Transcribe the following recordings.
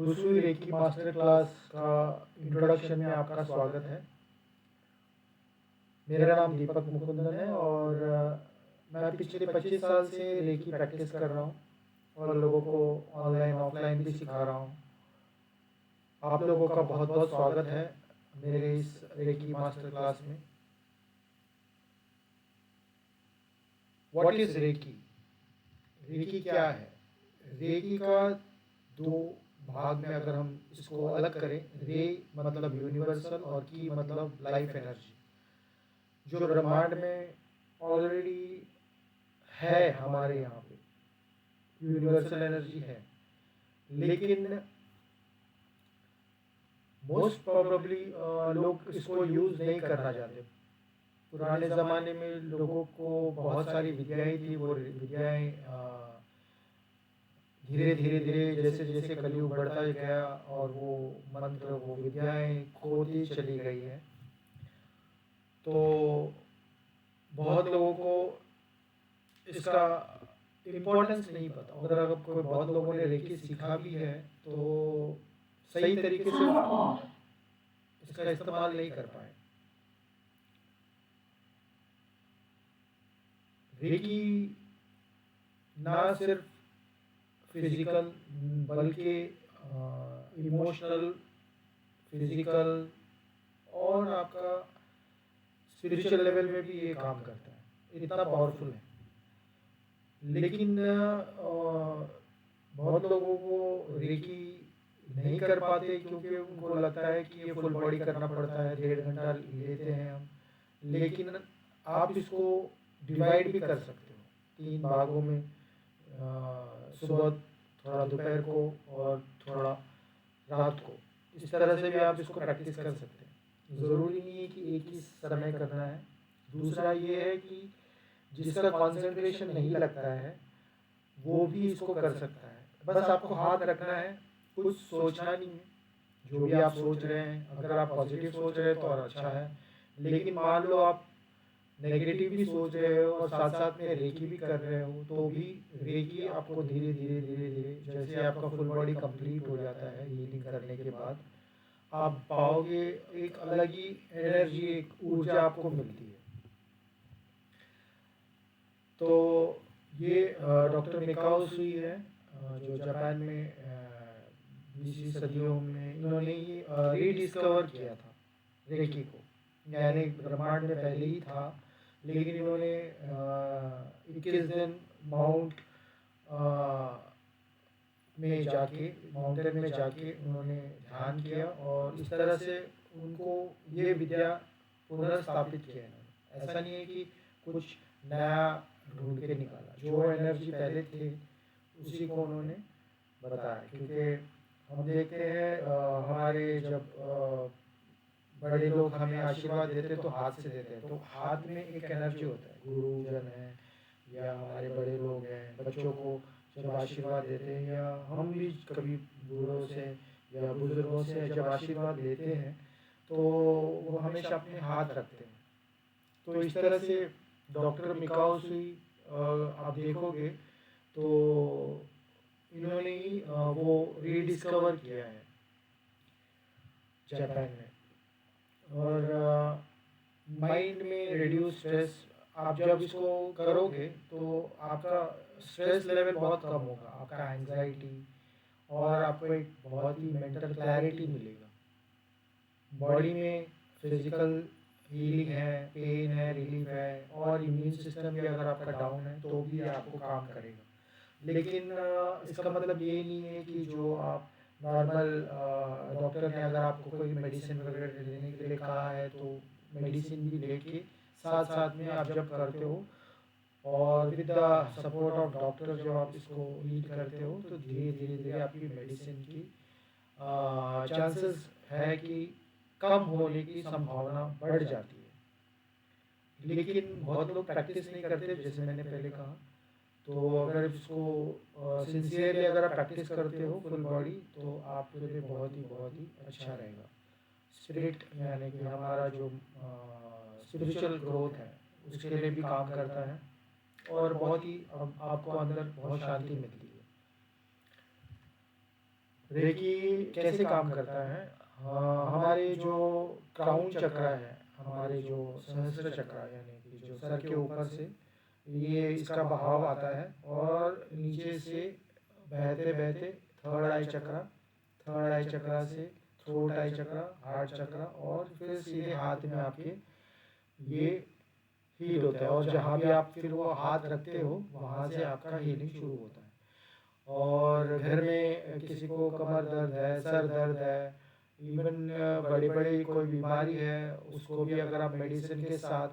हुसुई recce master class का introduction में आपका स्वागत है। मेरा नाम दीपक मुकुंदन है और मैं पिछले 25 साल से रेकी प्रैक्टिस कर रहा हूँ और लोगों को ऑनलाइन ऑफलाइन भी सिखा रहा हूँ। आप लोगों का बहुत बहुत स्वागत है मेरे इस रेकी मास्टर क्लास में। What is Reiki? रेकी क्या है? रेकी का दो भाग में अगर हम इसको अलग करें, रे मतलब यूनिवर्सल और की मतलब लाइफ एनर्जी, जो ब्रह्मांड में ऑलरेडी है हमारे यहाँ पे यूनिवर्सल एनर्जी है, लेकिन मोस्ट प्रोबेबली लोग इसको यूज़ नहीं करना चाहते। पुराने ज़माने में लोगों को बहुत सारी विद्याएं थी, वो विद्याएं धीरे धीरे धीरे जैसे जैसे कलयुग बढ़ता गया और वो मंत्र वो विद्याएं खोती चली गई है। तो बहुत लोगों को इसका इम्पोर्टेंस नहीं पता। अगर कोई बहुत लोगों ने रेकी सीखा भी है तो सही तरीके से इसका इस्तेमाल नहीं कर पाए। रेकी ना सिर्फ फिजिकल बल्कि इमोशनल, फिजिकल और आपका स्पिरिचुअल लेवल में भी ये काम करता है। इतना पावरफुल है। लेकिन बहुत लोगों को रेकी नहीं कर पाते क्योंकि उनको लगता है कि ये फुल बॉडी करना पड़ता है, 1.5 घंटा लेते हैं हम। लेकिन आप इसको डिवाइड भी कर सकते हो 3 भागों में, सुबह, थोड़ा दोपहर को और थोड़ा रात को। इस तरह से भी आप इसको प्रैक्टिस कर सकते हैं। ज़रूरी नहीं है कि एक ही समय करना है। दूसरा ये है कि जिसका कंसंट्रेशन नहीं लगता है वो भी इसको कर सकता है। बस आपको हाथ रखना है, कुछ सोचना नहीं है। जो भी आप सोच रहे हैं, अगर आप पॉजिटिव सोच रहे हैं तो और अच्छा है। लेकिन मान लो आप नेगेटिव भी सोच रहे हो और साथ साथ में रेकी भी कर रहे हो, तो भी रेकी आपको धीरे धीरे धीरे धीरे जैसे आपका फुल बॉडी कंप्लीट हो जाता है हीलिंग करने के बाद, आप पाओगे एक अलग ही एनर्जी, एक ऊर्जा आपको मिलती है। तो ये डॉक्टर मिकाओ सुई है, जो जापान में 20वीं सदियों में इन्होंने ही रीडिस्कवर किया था रेकी को। यानी ब्रह्मांड में पहले ही था, लेकिन इन्होंने 21 दिन माउंट में जाके माउंटेन में जाके उन्होंने ध्यान किया और इस तरह से उनको ये विद्या पुनर्स्थापित किया इन्होंने। ऐसा नहीं है कि कुछ नया ढूंढ के निकाला, जो एनर्जी पहले थे उसी को उन्होंने बताया। क्योंकि हम देखते हैं हमारे जब बड़े लोग हमें आशीर्वाद देते हैं तो हाथ से देते हैं, तो हाथ में एक एनर्जी होता है। गुरुजन है या हमारे बड़े लोग हैं, बच्चों को जब आशीर्वाद देते हैं या हम भी कभी बूढ़ों से या बुजुर्गों से जब आशीर्वाद लेते हैं तो वो हमेशा अपने हाथ रखते हैं। तो इस तरह से डॉक्टर मिकाओ सुई आप देखोगे तो इन्होंने ही वो रीडिस्कवर किया है जापान में। और माइंड में रिड्यूस स्ट्रेस, आप जब इसको करोगे तो आपका स्ट्रेस लेवल बहुत कम होगा, आपका एंजाइटी, और आपको एक बहुत ही मेंटल क्लैरिटी मिलेगा। बॉडी में फिजिकल हीलिंग है, पेन है, रिलीफ है, और इम्यून सिस्टम भी अगर आपका डाउन है तो भी आपको काम करेगा। लेकिन इसका मतलब ये नहीं है कि जो आप नॉर्मल डॉक्टर ने अगर आपको कोई मेडिसिन वगैरह लेने के लिए कहा है तो मेडिसिन भी लेके साथ साथ में आप जब करते हो और with the support of doctor जब आप इसको हील करते हो तो धीरे धीरे धीरे आपकी मेडिसिन की चांसेस है कि कम होने की संभावना बढ़ जाती है। लेकिन बहुत लोग प्रैक्टिस नहीं करते, जैसे मैंने पहले कहा। तो अगर इसको सिंसियरली अगर आप प्रैक्टिस करते हो फुल बॉडी तो आपके लिए बहुत ही अच्छा रहेगा। स्पिरिट यानी कि हमारा जो स्पिरिचुअल ग्रोथ है उसके लिए भी काम करता है और बहुत ही आपको अंदर बहुत शांति मिलती है। रेकी कैसे काम करता है? हमारे जो क्राउन चक्र है, हमारे जो सहस्त्र चक्र यानी कि जो सर के ऊपर से ये इसका बहाव आता है और नीचे से बहते बहते थर्ड आई चक्र, थर्ड आई चक्र से थ्रोट आई चक्र, हार्ट चक्र और फिर सीधे हाथ में आपके ये हील होता है। और जहाँ भी आप फिर वो हाथ रखते हो वहाँ से आपका हीलिंग शुरू होता है। और घर में किसी को कमर दर्द है, सर दर्द है, इवन बड़ी बड़ी कोई बीमारी है, उसको भी अगर आप मेडिसिन के साथ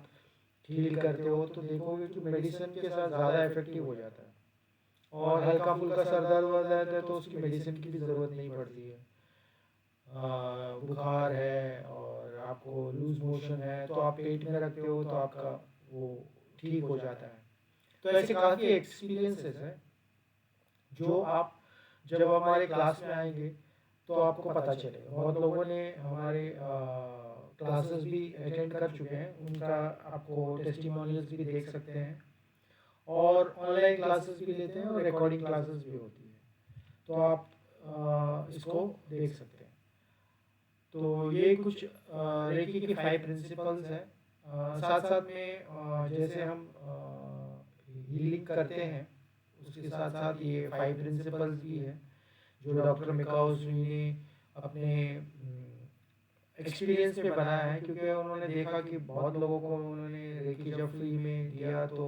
हील करते हो तो देखोगे कि मेडिसिन के साथ ज़्यादा इफेक्टिव हो जाता है। और हल्का फुल्का सर दर्द वर्द है तो उसकी मेडिसिन की भी ज़रूरत नहीं पड़ती है। बुखार है और आपको लूज मोशन है तो आप पेट में रखते हो तो आपका वो ठीक हो जाता है। तो ऐसे काफ़ी एक्सपीरियंसेस हैं जो आप जब हमारे क्लास में आएंगे तो आपको पता चलेगा। बहुत लोगों ने हमारे क्लासेस भी अटेंड कर चुके हैं, उनका आपको टेस्टिमोनियल्स भी देख सकते हैं और ऑनलाइन क्लासेस भी लेते हैं और रिकॉर्डिंग क्लासेस भी होती है, तो आप इसको देख सकते हैं। तो ये कुछ रेकी के 5 प्रिंसिपल्स हैं। साथ साथ में जैसे हम हीलिंग करते हैं उसके साथ साथ ये 5 प्रिंसिपल्स भी है जो डॉक्टर मिकाओ सुई ने अपने एक्सपीरियंस में बनाया है, क्योंकि उन्होंने देखा कि बहुत लोगों को उन्होंने रेकी जब फ्री में दिया तो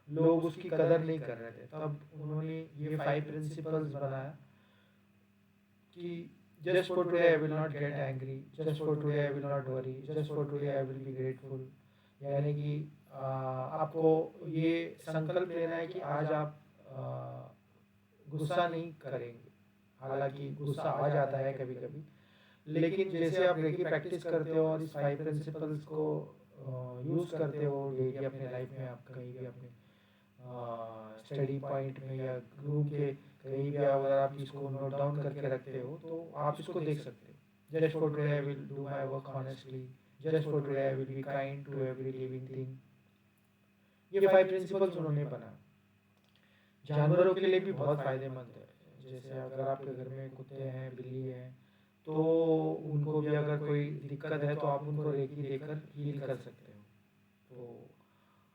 लोग उसकी कदर नहीं कर रहे थे। तब उन्होंने ये 5 प्रिंसिपल्स बनाया कि just for today I will not get angry, just for today I will not worry, just for today I will be grateful। यानी कि आपको ये संकल्प लेना है कि आज आप गुस्सा नहीं करेंगे। हालांकि गुस्सा आ जाता है कभी कभी, लेकिन जैसे आप रेकी प्रैक्टिस करते हो और इस 5 प्रिंसिपल्स को यूज़ करते हो डेली अपने लाइफ में, आप कहीं भी अपने स्टडी पॉइंट में या रूम के कहीं भी अगर आप इसको नोट डाउन करके रखते हो तो आप इसको देख सकते हो। Just for today I will do my work honestly, just for today I will be kind to every living thing. ये 5 प्रिंसिपल्स उन्होंने बना। जानवरों के लिए भी बहुत फ़ायदेमंद है। जैसे अगर आपके घर में कुत्ते हैं, बिल्ली हैं, तो उनको भी अगर कोई दिक्कत है तो आप उनको रेकी देकर हील कर सकते हो। तो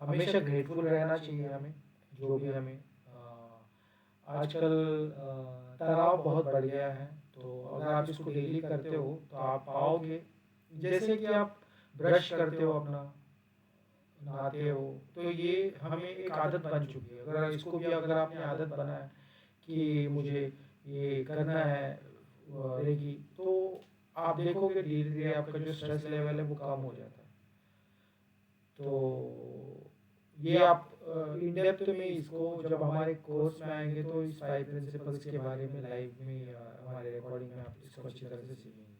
हमेशा ग्रेटफुल रहना चाहिए हमें, जो भी हमें आजकल तनाव बहुत बढ़ गया है। तो अगर आप इसको डेली करते हो तो आप पाओगे, जैसे कि आप ब्रश करते हो अपना, नहाते हो, तो ये हमें एक आदत बन चुकी है। अगर इसको भी अगर आपने आदत बनाया कि मुझे ये करना है रेगी, तो आप देखोगे धीरे धीरे आपका जो स्ट्रेस लेवल है वो कम हो जाता है। तो ये आप इन डेप्थ में इसको जब हमारे कोर्स में आएंगे तो इस 5 प्रिंसिपल्स के बारे में लाइव में या हमारे रिकॉर्डिंग में आप इसको अच्छी तरह से सीखेंगे।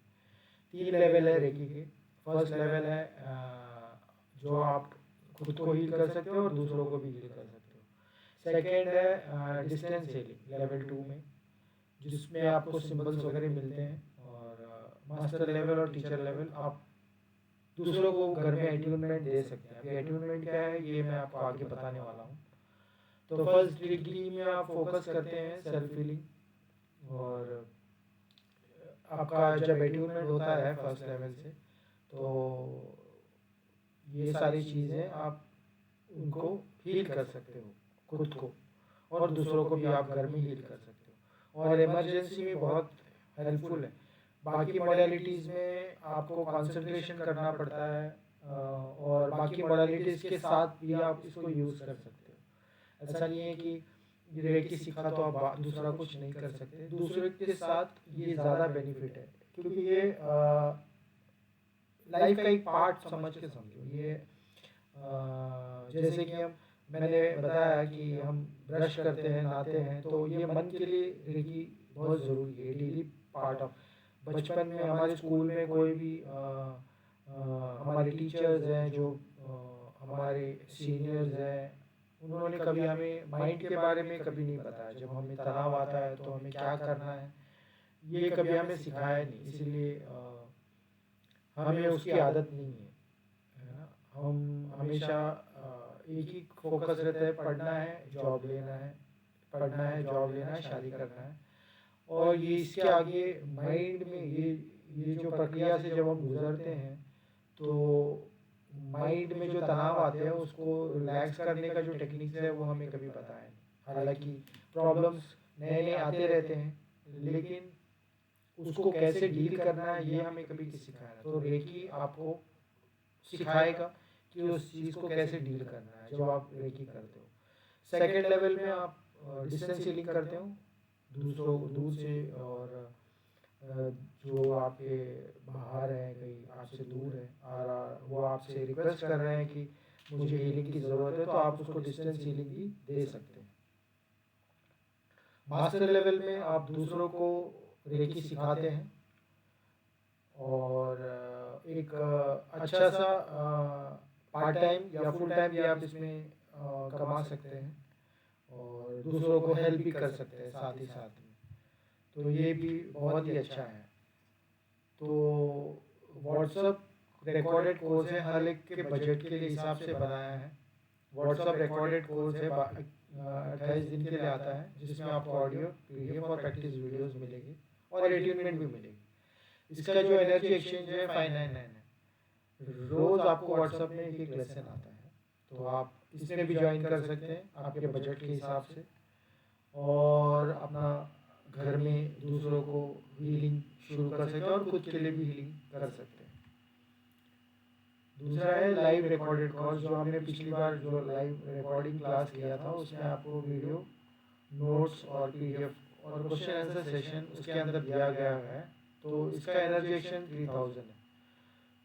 3 लेवल है रेकी के। फर्स्ट लेवल है जो आप खुद को हील कर सकते हो और दूसरों को भी हील कर सकते हो। सेकेंड है डिस्टेंस हीलिंग लेवल 2 में, जिसमें आपको सिंबल्स वगैरह मिलते हैं। और मास्टर लेवल और टीचर लेवल आप दूसरों को घर में एट्यूनमेंट दे सकते हैं। अभी एट्यूनमेंट क्या है ये मैं आपको आगे बताने वाला हूँ। तो फर्स्ट डिग्री में आप फोकस करते हैं सेल्फ हीलिंग, और आपका जब एट्यूनमेंट होता है फर्स्ट लेवल से तो ये सारी चीज़ें आप उनको हील कर सकते हो, खुद को और दूसरों को भी आप घर में हील कर सकते हो। और इमरजेंसी में बहुत हेल्पफुल है। बाकी मॉडलिटीज़ में आपको कंसंट्रेशन करना पड़ता है, और बाकी मॉडलिटीज़ के साथ भी आप इसको यूज़ कर सकते हो। ऐसा नहीं है कि रेकी सीखा तो आप दूसरा कुछ नहीं कर सकते। दूसरे के साथ ये ज़्यादा बेनिफिट है, क्योंकि ये लाइफ का एक पार्ट समझ के समझो। ये जैसे कि हम मैंने बताया कि हम ब्रश करते हैं, नहाते हैं, तो ये मन के लिए रेकी बहुत ज़रूरी है, डेली पार्ट ऑफ। बचपन में हमारे स्कूल में कोई भी हमारे टीचर्स हैं जो हमारे सीनियर्स हैं, उन्होंने कभी हमें माइंड के बारे में कभी नहीं बताया। जब हमें तनाव आता है तो हमें क्या करना है ये कभी हमें सिखाया नहीं, इसलिए हमें उसकी आदत नहीं है ना। हम हमेशा एक ही फोकस रहता है, पढ़ना है, जॉब लेना है, पढ़ना है, जॉब लेना है, शादी करना है। और और ये इसके आगे माइंड में ये जो प्रक्रिया से जब हम गुजरते हैं तो माइंड में जो तनाव आते हैं उसको रिलैक्स करने का जो टेक्निक्स है वो हमें कभी पता है नहीं। हालांकि प्रॉब्लम्स नए नए आते रहते हैं, लेकिन उसको कैसे डील करना है ये हमें कभी नहीं सिखाया। तो रेकी आपको सिखाएगा कि उस चीज़ को कैसे डील करना है जब आप रेकी करते हो। सेकेंड लेवल में आप डिस्टेंस हीलिंग करते हो दूसरों दूर से, और जो आपके बाहर हैं, कहीं आपसे दूर है और वो आपसे रिक्वेस्ट कर रहे हैं कि मुझे हीलिंग की ज़रूरत है, तो आप उसको डिस्टेंस हीलिंग भी दे सकते हैं। मास्टर लेवल में आप दूसरों को रेकी सिखाते हैं और एक अच्छा सा पार्ट टाइम या फुल टाइम भी आप इसमें कमा सकते हैं और दूसरों को हेल्प भी कर सकते हैं साथ ही साथ में। तो ये भी बहुत ही अच्छा है। तो व्हाट्सअप रिकॉर्डेड कोर्स है, हर एक के बजट के लिए हिसाब से बनाया है। व्हाट्सअप रिकॉर्डेड कोर्स है, 28 दिन के लिए आता है, जिसमें आपको ऑडियो पीडीएफ और प्रैक्टिस वीडियोस मिलेगी और एट्यूनमेंट भी मिलेगी। इसका जो एनर्जी एक्सचेंज है 599 है। रोज़ आपको व्हाट्सअप में एक एक लेसन आता है, तो आप इसमें भी ज्वाइन कर सकते हैं आपके बजट के हिसाब से और अपना घर में दूसरों को हीलिंग शुरू कर सकते हैं और खुद के लिए भी हीलिंग कर सकते हैं। दूसरा है लाइव रिकॉर्डेड कोर्स, जो हमने पिछली बार जो लाइव रिकॉर्डिंग क्लास किया था उसमें आपको वीडियो नोट्स और पीडीएफ और क्वेश्चन आंसर सेशन उसके अंदर दिया गया है। तो इसका एनर्जी एक्सचेंज 3000 है।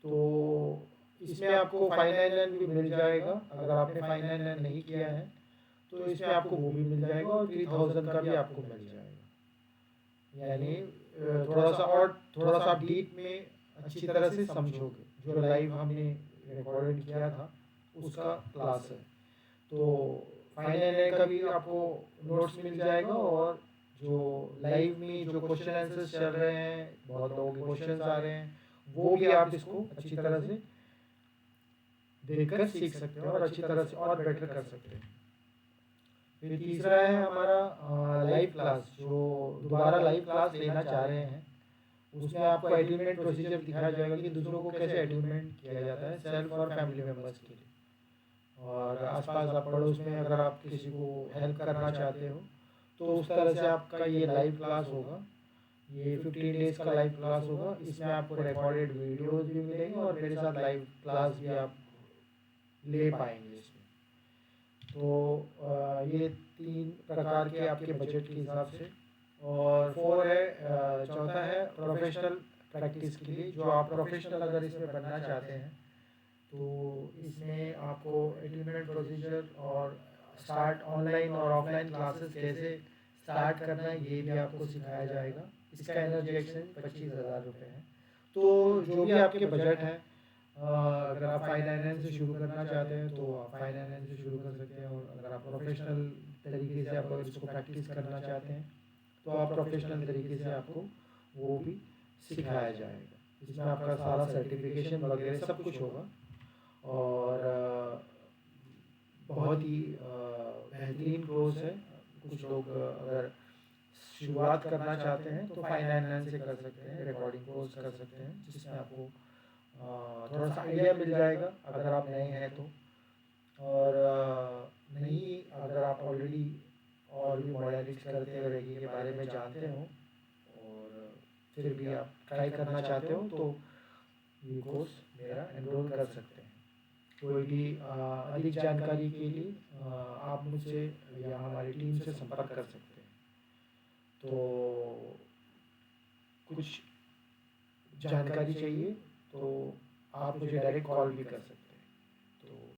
तो इसमें आपको 599 भी मिल जाएगा। अगर आपने 599 नहीं किया है तो इसमें आपको वो भी मिल जाएगा और 3000 का भी आपको मिल जाएगा। यानी थोड़ा सा आप डीप में अच्छी तरह से समझोगे। जो लाइव हमने रिकॉर्डेड किया था उसका क्लास है, तो 599 का भी आपको नोट्स मिल जाएगा और जो लाइव में जो क्वेश्चन आंसर्स चल रहे हैं, बहुत लोगों के क्वेश्चंस आ रहे हैं, वो भी आप इसको अच्छी तरह से देखकर सीख सकते हो और अच्छी तरह से और बेटर कर सकते हैं। फिर तीसरा है हमारा लाइव क्लास, जो दोबारा लाइव क्लास लेना चाह रहे हैं। उसमें आपको अटेनमेंट प्रोसीजर दिखाया जाएगा कि दूसरों को कैसे अटेनमेंट किया जाता है, सेल्फ और फैमिली मेम्बर्स के लिए। और आसपास आप पड़ोस में अगर आप किसी को हेल्प करना चाहते हो तो उस तरह से आपका ये लाइव क्लास होगा। ये 15 डेज़ का लाइव क्लास होगा। इसमें आपको रिकॉर्डेड वीडियोज़ भी मिलेंगे और मेरे साथ लाइव क्लास भी आप ले पाएंगे इसमें। तो ये 3 प्रकार के आपके बजट के हिसाब से। और 4 है, चौथा है प्रोफेशनल प्रैक्टिस के लिए। जो आप प्रोफेशनल अगर इसमें बनना चाहते हैं तो इसमें आपको एटेनमेंट प्रोसीजर और स्टार्ट ऑनलाइन और ऑफलाइन क्लासेस कैसे स्टार्ट करना है ये भी आपको सिखाया जाएगा। इसका एनर्जी एक्सचेंज 25,000 रुपये है। तो जो भी आपके बजट है, अगर आप 599 से शुरू करना चाहते हैं तो आप 599 से शुरू कर सकते हैं। और अगर आप प्रोफेशनल तरीके से आप अगर इसको प्रैक्टिस करना चाहते हैं तो आप प्रोफेशनल तरीके से आपको वो भी सिखाया जाएगा। इसमें आपका सारा सर्टिफिकेशन वगैरह सब कुछ होगा और बहुत ही बेहतरीन कोर्स है। कुछ लोग अगर शुरुआत करना चाहते हैं तो 599 से कर सकते हैं, रिकॉर्डिंग कोर्स कर सकते हैं, जिसमें आपको थोड़ा सा आइडिया मिल जाएगा अगर आप नए हैं तो। और नहीं, अगर आप ऑलरेडी और भी मॉडलिटीज करते हो, रेकी के बारे में जानते हो और फिर भी आप ट्राई करना चाहते हो तो ये कोर्स मेरा एनरोल कर सकते हैं। कोई भी अधिक जानकारी के लिए आप मुझसे या हमारी टीम से संपर्क कर सकते हैं। तो कुछ जानकारी चाहिए तो आप मुझे डायरेक्ट कॉल भी कर सकते हैं। तो